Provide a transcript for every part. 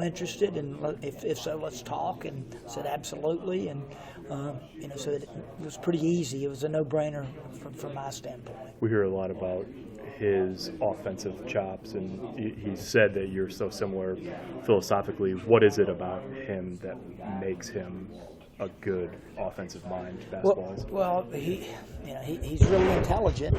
interested, and if so, let's talk. And said absolutely, and so it was pretty easy. It was a no-brainer from my standpoint. We hear a lot about his offensive chops, and he said that you're so similar philosophically. What is it about him that makes him a good offensive mind, basketball? Well, he's really intelligent.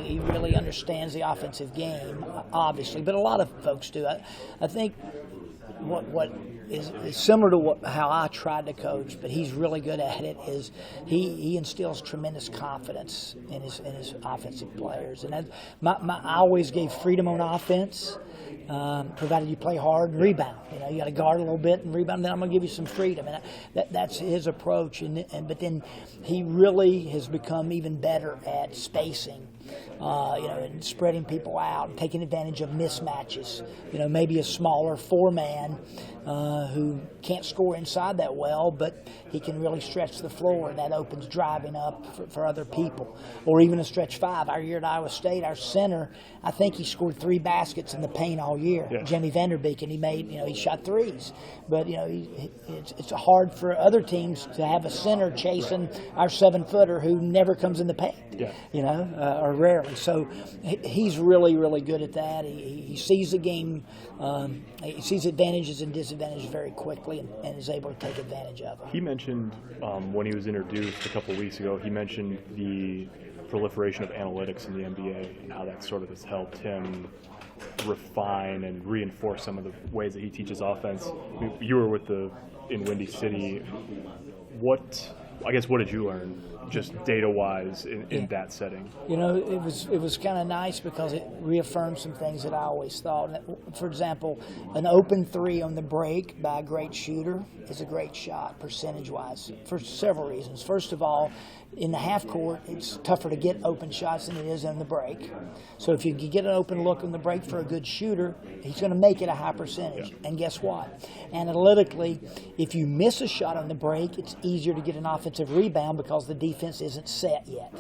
He really understands the offensive game, obviously, but a lot of folks do. I think what is similar to how I tried to coach, but he's really good at it, is he instills tremendous confidence in his offensive players. And I always gave freedom on offense, provided you play hard and rebound. You got to guard a little bit and rebound, then I'm going to give you some freedom. And that's his approach. But then he really has become even better at spacing. And spreading people out and taking advantage of mismatches. Maybe a smaller four-man who can't score inside that well, but he can really stretch the floor, and that opens driving up for other people. Or even a stretch five. Our year at Iowa State, our center, I think he scored 3 baskets in the paint all year. Yeah. Jimmy Vanderbeek, and he shot threes. But it's hard for other teams to have a center chasing our 7-footer who never comes in the paint. Yeah. Or rarely. So he's really, really good at that. He sees the game, he sees advantages and disadvantages very quickly, and is able to take advantage of them. He mentioned when he was introduced a couple of weeks ago, he mentioned the proliferation of analytics in the NBA and how that sort of has helped him refine and reinforce some of the ways that he teaches offense. You were in Windy City. What did you learn, just data-wise, in that setting? It was kind of nice because it reaffirmed some things that I always thought. For example, an open 3 on the break by a great shooter is a great shot, percentage-wise, for several reasons. First of all, in the half court, it's tougher to get open shots than it is in the break. So if you can get an open look on the break for a good shooter, he's going to make it a high percentage. Yeah. And guess what? Analytically, if you miss a shot on the break, it's easier to get an offensive rebound because the defense isn't set yet.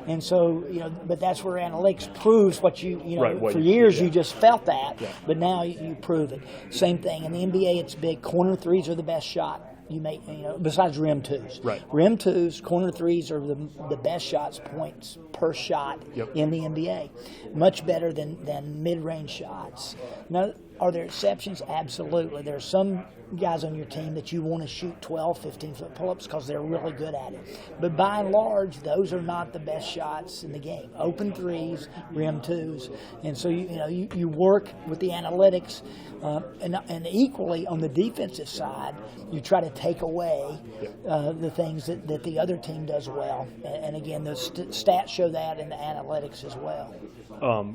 And so, but that's where analytics proves what for years you just felt that, but now you prove it. Same thing. In the NBA, it's big. Corner threes are the best shot you make, besides rim twos. Right. Rim twos, corner threes are the best shots, points per shot in the NBA. Much better than mid-range shots. Now, are there exceptions? Absolutely. There are some guys on your team that you want to shoot 12, 15-foot pull-ups because they're really good at it. But by and large, those are not the best shots in the game. Open threes, rim twos. And so, you work with the analytics. And equally, on the defensive side, you try to take away the things that the other team does well. And again, the stats show that in the analytics as well.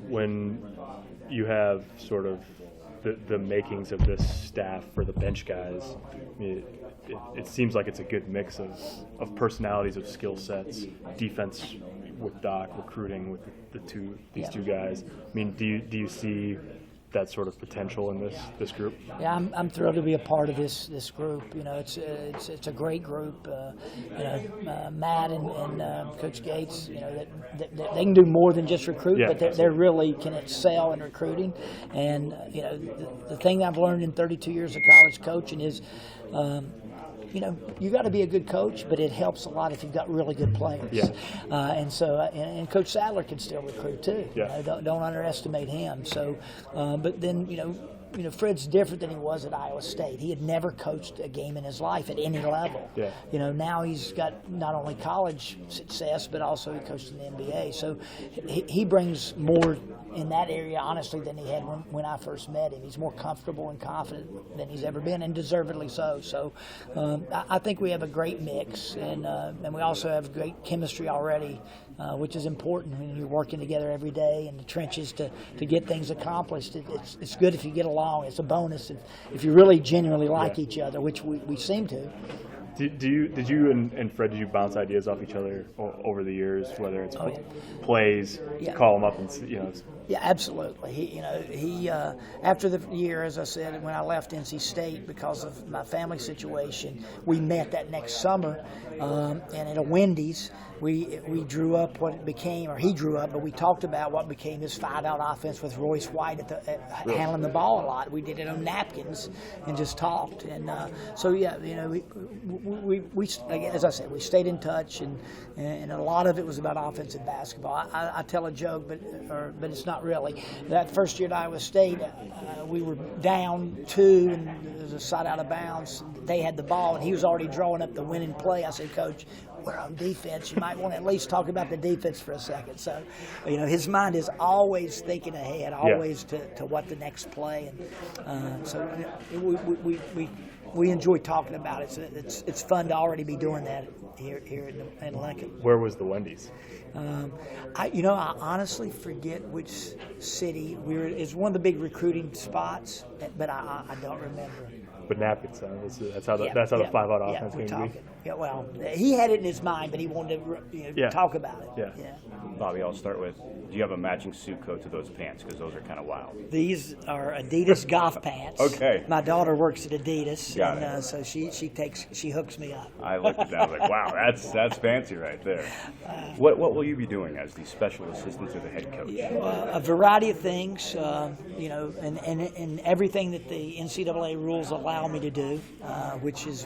When you have sort of the makings of this staff for the bench guys, it seems like it's a good mix of personalities, of skill sets, defense with Doc, recruiting with these two guys. Do you see that sort of potential in this group? Yeah, I'm thrilled to be a part of this group. It's a great group. Matt and Coach Gates, that they can do more than just recruit, but they really can excel in recruiting. And the thing I've learned in 32 years of college coaching is, you got to be a good coach, but it helps a lot if you've got really good players. Yeah. And Coach Sadler can still recruit too. Yeah. Don't underestimate him. So, but then Fred's different than he was at Iowa State. He had never coached a game in his life at any level. Yeah. Now he's got not only college success, but also he coached in the NBA. So he brings more in that area, honestly, than he had when I first met him. He's more comfortable and confident than he's ever been, and deservedly so. So I think we have a great mix, and we also have great chemistry already, which is important when you're working together every day in the trenches to get things accomplished. It's good if you get along. It's a bonus if you really genuinely like each other, which we seem to. Did you and Fred, did you bounce ideas off each other over the years, whether it's plays, call them up and, Yeah, absolutely. He after the year, as I said, when I left NC State because of my family situation, we met that next summer, and at a Wendy's, we drew up what it became, or he drew up, but we talked about what became his 5-out offense with Royce White handling the ball a lot. We did it on napkins and just talked, and we as I said, we stayed in touch, and a lot of it was about offensive basketball. I tell a joke, but it's not really. That first year at Iowa State, we were down 2, and there was a side out of bounds. They had the ball, and he was already drawing up the winning play. I said, Coach, we're on defense. You might want to at least talk about the defense for a second. So, his mind is always thinking ahead, always to what the next play. And so we enjoy talking about it. So it's fun to already be doing that here in Lincoln. Where was the Wendy's? I honestly forget which city we were. It's one of the big recruiting spots, but I don't remember. But napkins, that's how the 5-out offense came to be. Yeah, well, he had it in his mind, but he wanted to talk about it. Yeah. Bobby, I'll start with, do you have a matching suit coat to those pants? Because those are kind of wild. These are Adidas golf pants. Okay. My daughter works at Adidas, Got it. So she hooks me up. I looked at that, I was like, wow, that's fancy right there. What will you be doing as the special assistant to the head coach? A variety of things, and everything that the NCAA rules allow me to do, which is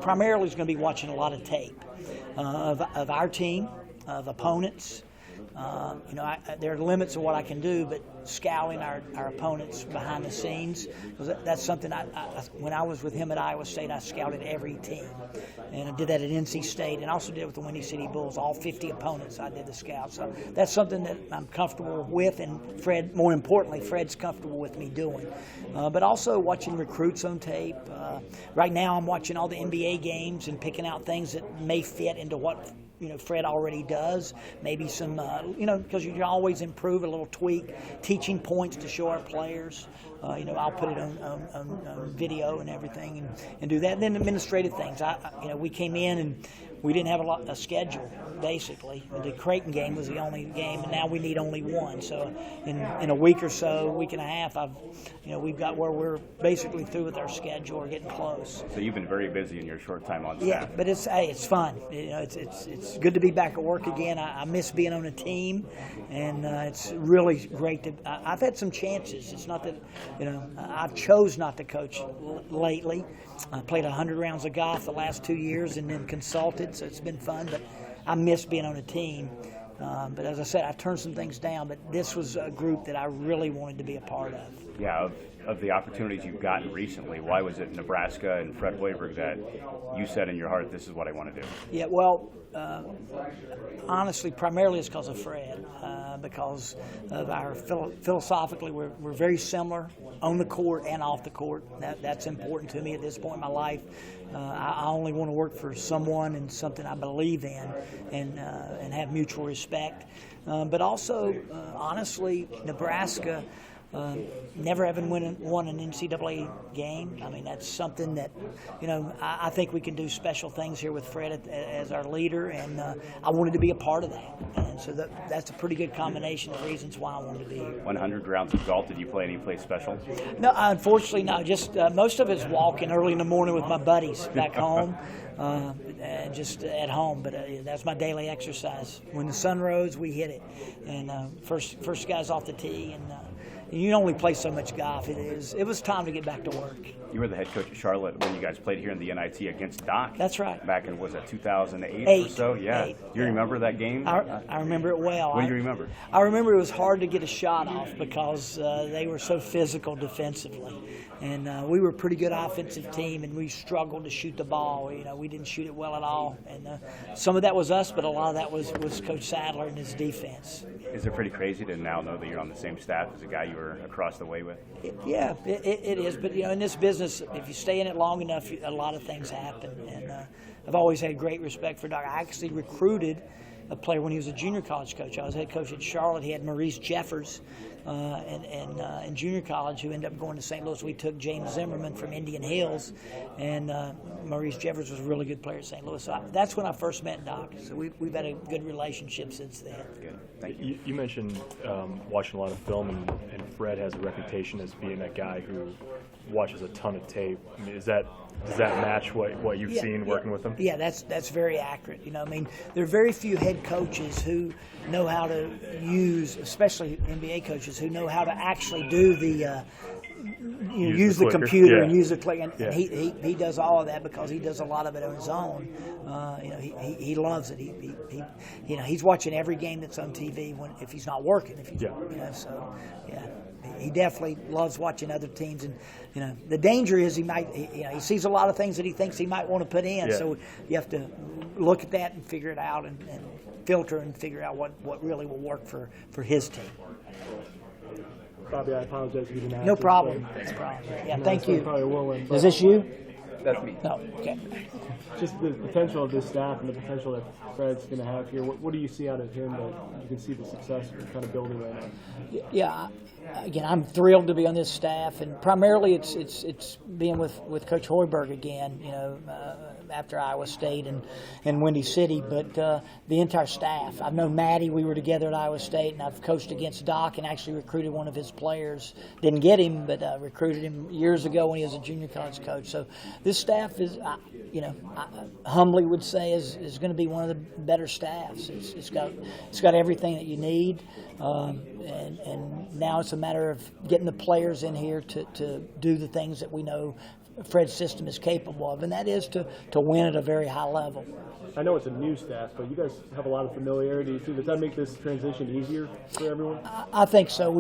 primarily is going to be watching a lot of tape of our team, of opponents. There are limits of what I can do, but scouting our opponents behind the scenes, because that's something when I was with him at Iowa State, I scouted every team. And I did that at NC State, and also did it with the Windy City Bulls. All 50 opponents, I did the scout. So that's something that I'm comfortable with, and more importantly, Fred's comfortable with me doing. But also watching recruits on tape. Right now I'm watching all the NBA games and picking out things that may fit into what Fred already does. Maybe some, because you can always improve, a little tweak, teaching points to show our players. I'll put it on video and everything and do that. And then administrative things. We came in and we didn't have a schedule, basically. The Creighton game was the only game, and now we need only one. So in a week or so, week and a half, we've got where we're basically through with our schedule or getting close. So you've been very busy in your short time on staff. Yeah, but it's fun. It's good to be back at work again. I miss being on a team, and it's really great to. I've had some chances. It's not that I've chose not to coach lately. I played 100 rounds of golf the last 2 years and then consulted, so it's been fun. But I miss being on a team. But as I said, I turned some things down. But this was a group that I really wanted to be a part of. Yeah, of the opportunities you've gotten recently, why was it Nebraska and Fred Holberg that you said in your heart, this is what I want to do? Yeah, well, honestly, primarily it's because of Fred, because of our philosophically, we're very similar on the court and off the court. That's important to me at this point in my life. I only want to work for someone and something I believe in, and have mutual respect. But also, honestly, Nebraska. Never having won an NCAA game. I mean, that's something that, I think we can do special things here with Fred as our leader, and I wanted to be a part of that. And so that's a pretty good combination of reasons why I wanted to be here. 100 rounds of golf. Did you play any place special? No, unfortunately, no. Just most of it's walking early in the morning with my buddies back home. And just at home, but that's my daily exercise. When the sun rose, we hit it, and first guys off the tee, and you only play so much golf. It was time to get back to work. You were the head coach of Charlotte when you guys played here in the NIT against Doc. That's right. Back in, was that 2008 or so? Yeah. Do you remember that game? I remember it well. What do you remember? I remember it was hard to get a shot off because they were so physical defensively. And we were a pretty good offensive team, and we struggled to shoot the ball. We didn't shoot it well at all. And some of that was us, but a lot of that was Coach Sadler and his defense. Is it pretty crazy to now know that you're on the same staff as a guy you were across the way with? Yeah, it is. But, in this business, if you stay in it long enough, a lot of things happen. And I've always had great respect for Doc. I actually recruited a player when he was a junior college coach. I was head coach at Charlotte. He had Maurice Jeffers, in junior college who ended up going to St. Louis. We took James Zimmerman from Indian Hills, and Maurice Jeffers was a really good player at St. Louis. So that's when I first met Doc. So we've had a good relationship since then. Good. Thank you. You mentioned watching a lot of film, and Fred has a reputation as being that guy who watches a ton of tape. I mean, does that match what you've seen working with him? Yeah, that's very accurate. I mean, there are very few head coaches who know how to use, especially NBA coaches, who know how to actually do the use the computer and use the click. And he does all of that because he does a lot of it on his own. He loves it. He's watching every game that's on TV if he's not working. He definitely loves watching other teams, and the danger is he sees a lot of things that he thinks he might want to put in. Yeah. So you have to look at that and figure it out and filter and figure out what really will work for his team. Bobby, I apologize if you didn't ask. No problem. No problem. Yeah, thank you. Probably a whirlwind, is this you? That's me. No. Okay. Just the potential of this staff and the potential that Fred's going to have here. What do you see out of him that you can see the success we're kind of building right now? Yeah. Again, I'm thrilled to be on this staff, and primarily it's being with Coach Hoiberg again. After Iowa State and Windy City, but the entire staff. I've known Matty. We were together at Iowa State, and I've coached against Doc and actually recruited one of his players. Didn't get him, but recruited him years ago when he was a junior college coach. So this staff is, I humbly would say, is going to be one of the better staffs. It's got everything that you need, and now it's a matter of getting the players in here to do the things that we know Fred's system is capable of, and that is to win at a very high level. I know it's a new staff, but you guys have a lot of familiarity too. Does that make this transition easier for everyone? I think so.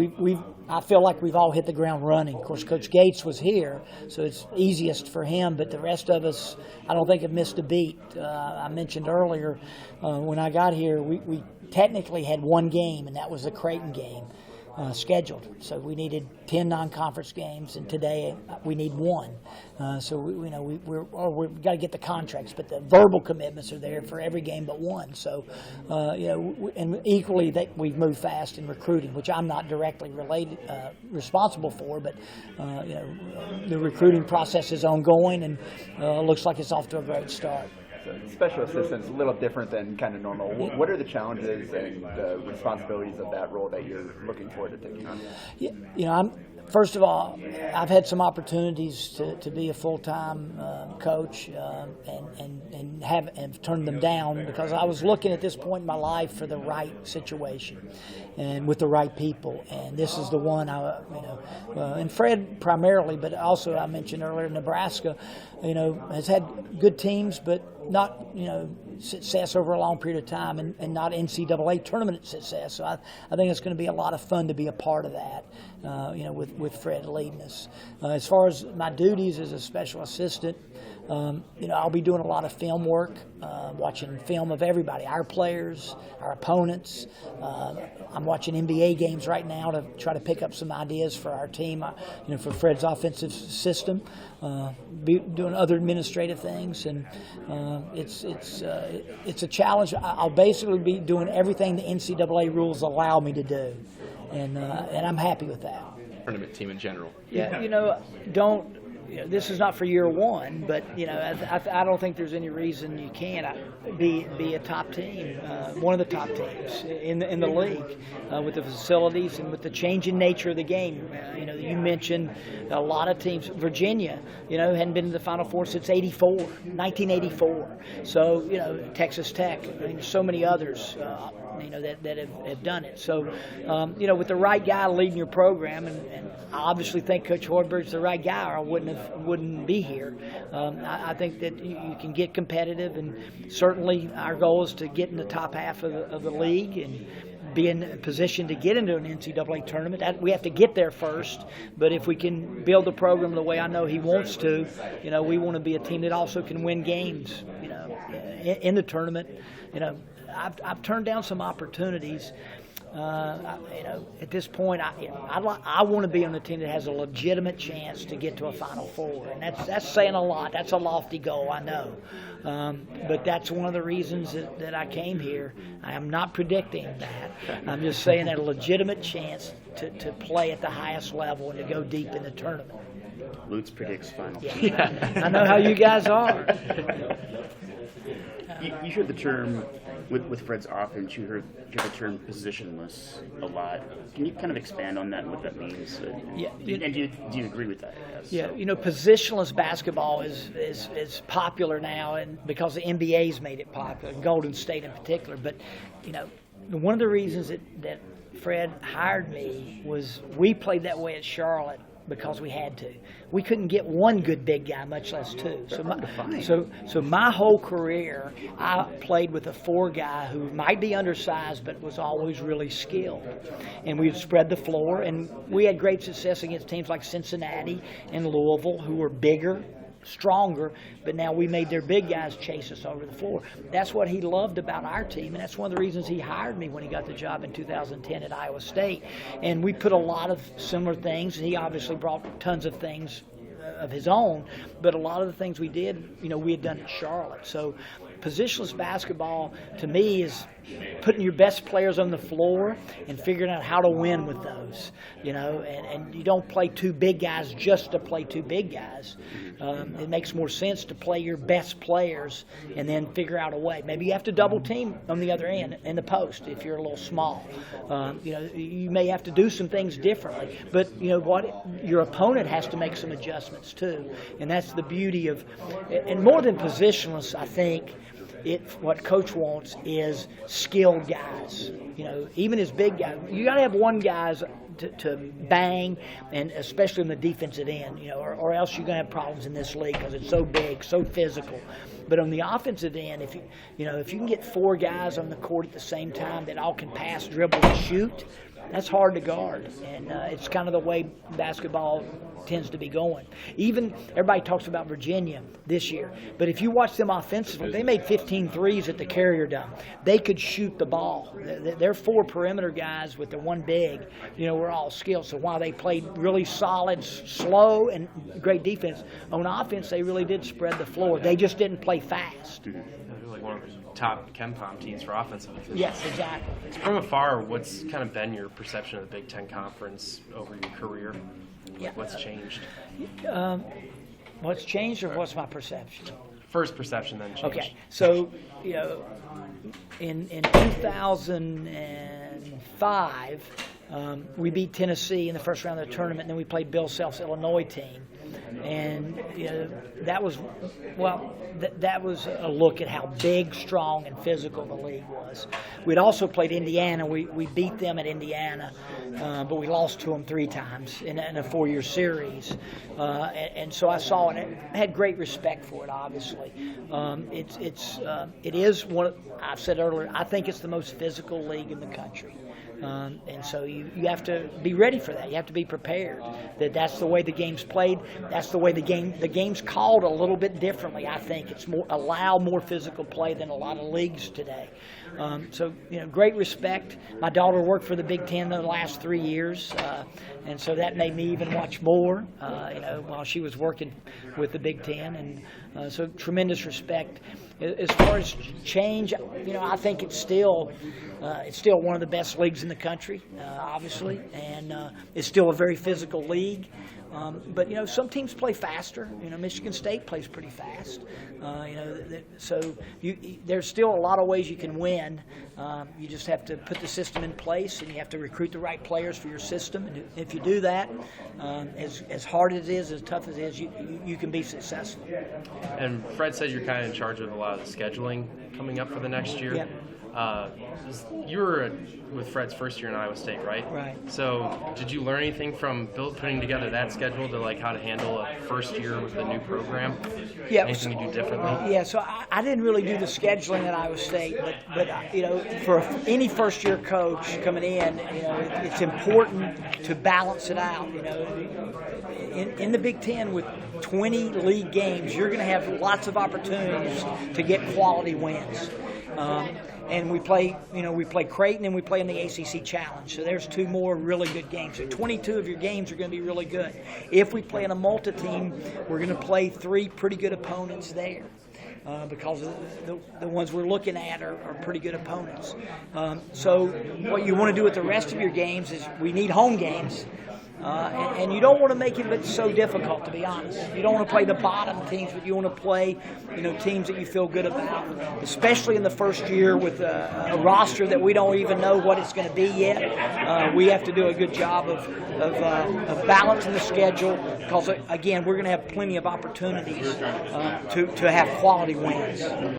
I feel like we've all hit the ground running. Of course, Coach Gates was here, so it's easiest for him, but the rest of us, I don't think have missed a beat. I mentioned earlier when I got here, we technically had one game, and that was the Creighton game. Scheduled. So we needed 10 non-conference games, and today we need one. So we've got to get the contracts, but the verbal commitments are there for every game but one. So and equally we've moved fast in recruiting, which I'm not directly responsible for, but the recruiting process is ongoing, and looks like it's off to a great start. Special assistant's a little different than kind of normal. What are the challenges and the responsibilities of that role that you're looking forward to taking on? First of all, I've had some opportunities to be a full-time coach and have turned them down because I was looking at this point in my life for the right situation and with the right people, and this is the one and Fred primarily, but also I mentioned earlier Nebraska, has had good teams, but not success over a long period of time, and not NCAA tournament success. So I think it's going to be a lot of fun to be a part of that. With Fred leading us. As far as my duties as a special assistant, I'll be doing a lot of film work, watching film of everybody, our players, our opponents. I'm watching NBA games right now to try to pick up some ideas for our team, for Fred's offensive system. Be doing other administrative things, and it's a challenge. I'll basically be doing everything the NCAA rules allow me to do, and I'm happy with that. Tournament team in general. Yeah, this is not for year one, but I don't think there's any reason you can't be a top team, one of the top teams in the league, with the facilities and with the changing nature of the game. You mentioned a lot of teams. Virginia, hadn't been to the Final Four since 1984. So Texas Tech, so many others. That have done it. So, with the right guy leading your program, and I obviously think Coach Hoiberg's the right guy, or I wouldn't be here. I think that you can get competitive, and certainly our goal is to get in the top half of the league and be in a position to get into an NCAA tournament. We have to get there first, but if we can build the program the way I know he wants to, we want to be a team that also can win games, in the tournament. I've turned down some opportunities At this point, I want to be on a team that has a legitimate chance to get to a Final Four, and that's saying a lot. That's a lofty goal, I know, but that's one of the reasons that I came here. I am not predicting that. I'm just saying that a legitimate chance to play at the highest level and to go deep in the tournament. Lutz predicts Final Four. Yeah, I know how you guys are. You heard the term with Fred's offense. You heard the term positionless a lot. Can you kind of expand on that and what that means? Yeah. And do you agree with that? Yeah, positionless basketball is popular now, and because the NBA's made it popular, Golden State in particular. But one of the reasons that Fred hired me was we played that way at Charlotte because we had to. We couldn't get one good big guy, much less two. So my whole career, I played with a 4 guy who might be undersized, but was always really skilled. And we would spread the floor, and we had great success against teams like Cincinnati and Louisville, who were bigger, stronger, but now we made their big guys chase us over the floor. That's what he loved about our team, and that's one of the reasons he hired me when he got the job in 2010 at Iowa State. And we put a lot of similar things. He obviously brought tons of things of his own, but a lot of the things we did, we had done at Charlotte. So positionless basketball, to me, is putting your best players on the floor and figuring out how to win with those, and you don't play 2 big guys just to play 2 big guys. It makes more sense to play your best players and then figure out a way. Maybe you have to double team on the other end in the post if you're a little small. You may have to do some things differently, but your opponent has to make some adjustments too, and that's the beauty of, and more than positionless, I think, what Coach wants is skilled guys. Even as big guys, you got to have one guy to bang, and especially in the defensive end, or else you're going to have problems in this league because it's so big, so physical. But on the offensive end, if you can get 4 guys on the court at the same time that all can pass, dribble, and shoot, that's hard to guard, and it's kind of the way basketball tends to be going. Even everybody talks about Virginia this year, but if you watch them offensively, they made 15 threes at the Carrier Dome. They could shoot the ball. Their 4 perimeter guys with the 1 big, were all skilled. So while they played really solid, slow, and great defense, on offense they really did spread the floor. They just didn't play fast. They're like one of the top KenPom teams for offensive efficiency. Yes, exactly. From afar, what's kind of been your perception of the Big Ten Conference over your career? Yeah. What's changed? What's changed, or what's my perception? First perception, then changed. Okay, so in 2005, we beat Tennessee in the first round of the tournament, and then we played Bill Self's Illinois team, and that was that was a look at how big, strong, and physical the league was. We'd also played Indiana. We beat them at Indiana, but we lost to them 3 times in a 4-year series, and so I saw it. I had great respect for it. Obviously, it is one. I've said earlier, I think it's the most physical league in the country. And so you have to be ready for that. You have to be prepared. That's the way the game's played. That's the way the game's called a little bit differently. I think it's allow more physical play than a lot of leagues today. So great respect. My daughter worked for the Big Ten the last 3 years, and so that made me even watch more. While she was working with the Big Ten, and so tremendous respect. As far as change, I think it's still one of the best leagues in the country, obviously, and it's still a very physical league. But some teams play faster. Michigan State plays pretty fast. So there's still a lot of ways you can win. You just have to put the system in place, and you have to recruit the right players for your system. And if you do that, as hard as it is, as tough as it is, you can be successful. And Fred said you're kind of in charge of a lot of the scheduling coming up for the next year. Yeah. You were with Fred's first year in Iowa State, right? Right. So did you learn anything from putting together that schedule to how to handle a first year with the new program? Yeah. Anything you do differently? Yeah, so I didn't really do the scheduling at Iowa State, but for any first-year coach coming in, it's important to balance it out. In the Big Ten with 20 league games, you're going to have lots of opportunities to get quality wins. and we play Creighton, and we play in the ACC Challenge. So there's 2 more really good games. So 22 of your games are going to be really good. If we play in a multi-team, we're going to play 3 pretty good opponents there. Because the ones we're looking at are pretty good opponents. So what you want to do with the rest of your games is we need home games. And you don't want to make it so difficult, to be honest. You don't want to play the bottom teams, but you want to play, teams that you feel good about, especially in the first year with a roster that we don't even know what it's going to be yet. We have to do a good job of balancing the schedule because, again, we're going to have plenty of opportunities to have quality wins.